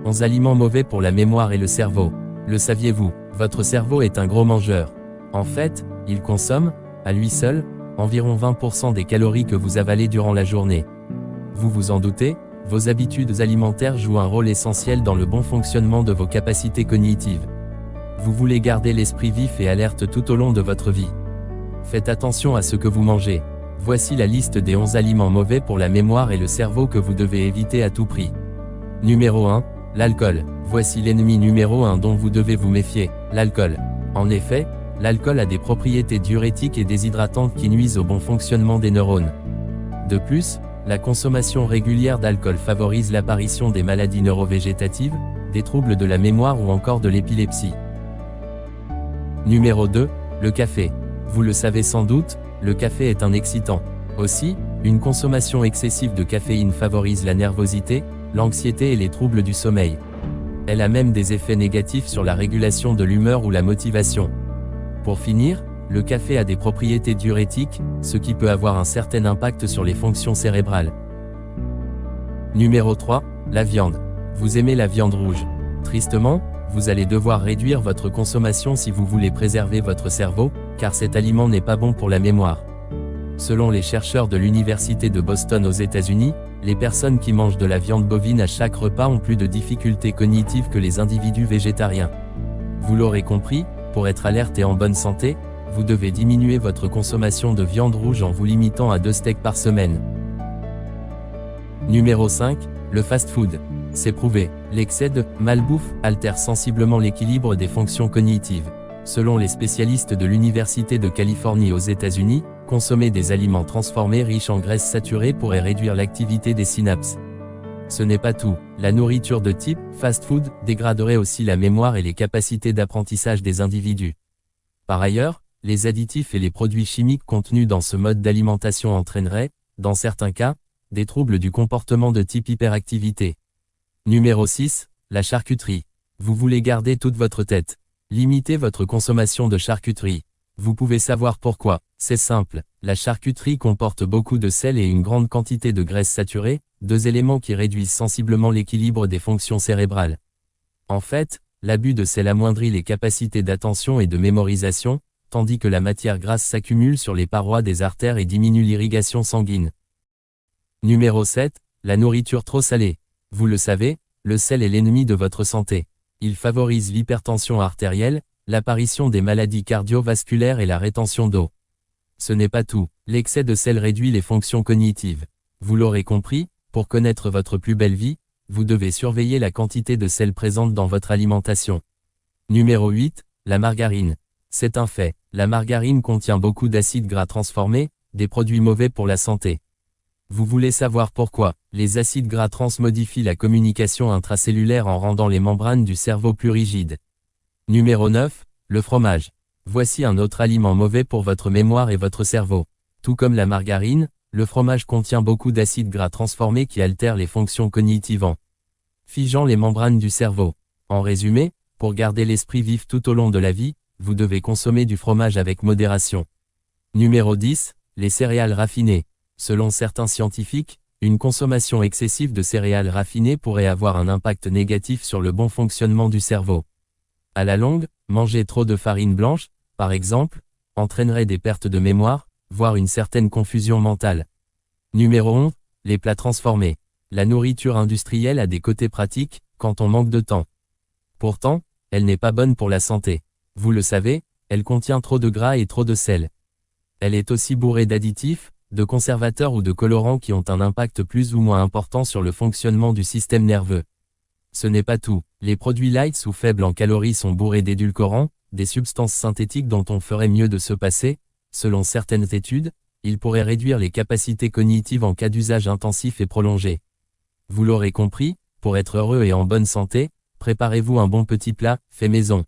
11 aliments mauvais pour la mémoire et le cerveau. Le saviez-vous? Votre cerveau est un gros mangeur. En fait, il consomme, à lui seul, environ 20% des calories que vous avalez durant la journée. Vous vous en doutez, vos habitudes alimentaires jouent un rôle essentiel dans le bon fonctionnement de vos capacités cognitives. Vous voulez garder l'esprit vif et alerte tout au long de votre vie. Faites attention à ce que vous mangez. Voici la liste des 11 aliments mauvais pour la mémoire et le cerveau que vous devez éviter à tout prix. Numéro 1. L'alcool. Voici l'ennemi numéro 1 dont vous devez vous méfier, l'alcool. En effet, l'alcool a des propriétés diurétiques et déshydratantes qui nuisent au bon fonctionnement des neurones. De plus, la consommation régulière d'alcool favorise l'apparition des maladies neurovégétatives, des troubles de la mémoire ou encore de l'épilepsie. Numéro 2. Le café. Vous le savez sans doute, le café est un excitant. Aussi, une consommation excessive de caféine favorise la nervosité, l'anxiété et les troubles du sommeil. Elle a même des effets négatifs sur la régulation de l'humeur ou la motivation. Pour finir, le café a des propriétés diurétiques, ce qui peut avoir un certain impact sur les fonctions cérébrales. Numéro 3. La viande. Vous aimez la viande rouge. Tristement, vous allez devoir réduire votre consommation si vous voulez préserver votre cerveau, car cet aliment n'est pas bon pour la mémoire. Selon les chercheurs de l'Université de Boston aux États-Unis, les personnes qui mangent de la viande bovine à chaque repas ont plus de difficultés cognitives que les individus végétariens. Vous l'aurez compris, pour être alerte et en bonne santé, vous devez diminuer votre consommation de viande rouge en vous limitant à 2 steaks par semaine. Numéro 5. Le fast-food. C'est prouvé, l'excès de malbouffe altère sensiblement l'équilibre des fonctions cognitives. Selon les spécialistes de l'Université de Californie aux États-Unis, consommer des aliments transformés riches en graisses saturées pourrait réduire l'activité des synapses. Ce n'est pas tout, la nourriture de type fast-food dégraderait aussi la mémoire et les capacités d'apprentissage des individus. Par ailleurs, les additifs et les produits chimiques contenus dans ce mode d'alimentation entraîneraient, dans certains cas, des troubles du comportement de type hyperactivité. Numéro 6. La charcuterie. Vous voulez garder toute votre tête. Limitez votre consommation de charcuterie. Vous pouvez savoir pourquoi. C'est simple, la charcuterie comporte beaucoup de sel et une grande quantité de graisse saturée, 2 éléments qui réduisent sensiblement l'équilibre des fonctions cérébrales. En fait, l'abus de sel amoindrit les capacités d'attention et de mémorisation, tandis que la matière grasse s'accumule sur les parois des artères et diminue l'irrigation sanguine. Numéro 7. La nourriture trop salée. Vous le savez, le sel est l'ennemi de votre santé. Il favorise l'hypertension artérielle, l'apparition des maladies cardiovasculaires et la rétention d'eau. Ce n'est pas tout, l'excès de sel réduit les fonctions cognitives. Vous l'aurez compris, pour connaître votre plus belle vie, vous devez surveiller la quantité de sel présente dans votre alimentation. Numéro 8. La margarine. C'est un fait, la margarine contient beaucoup d'acides gras transformés, des produits mauvais pour la santé. Vous voulez savoir pourquoi? Les acides gras trans modifient la communication intracellulaire en rendant les membranes du cerveau plus rigides. Numéro 9. Le fromage. Voici un autre aliment mauvais pour votre mémoire et votre cerveau. Tout comme la margarine, le fromage contient beaucoup d'acides gras transformés qui altèrent les fonctions cognitives en figeant les membranes du cerveau. En résumé, pour garder l'esprit vif tout au long de la vie, vous devez consommer du fromage avec modération. Numéro 10. Les céréales raffinées. Selon certains scientifiques, une consommation excessive de céréales raffinées pourrait avoir un impact négatif sur le bon fonctionnement du cerveau. À la longue, manger trop de farine blanche, par exemple, entraînerait des pertes de mémoire, voire une certaine confusion mentale. Numéro 11. Les plats transformés. La nourriture industrielle a des côtés pratiques, quand on manque de temps. Pourtant, elle n'est pas bonne pour la santé. Vous le savez, elle contient trop de gras et trop de sel. Elle est aussi bourrée d'additifs, de conservateurs ou de colorants qui ont un impact plus ou moins important sur le fonctionnement du système nerveux. Ce n'est pas tout, les produits light ou faibles en calories sont bourrés d'édulcorants, des substances synthétiques dont on ferait mieux de se passer. Selon certaines études, ils pourraient réduire les capacités cognitives en cas d'usage intensif et prolongé. Vous l'aurez compris, pour être heureux et en bonne santé, préparez-vous un bon petit plat, fait maison.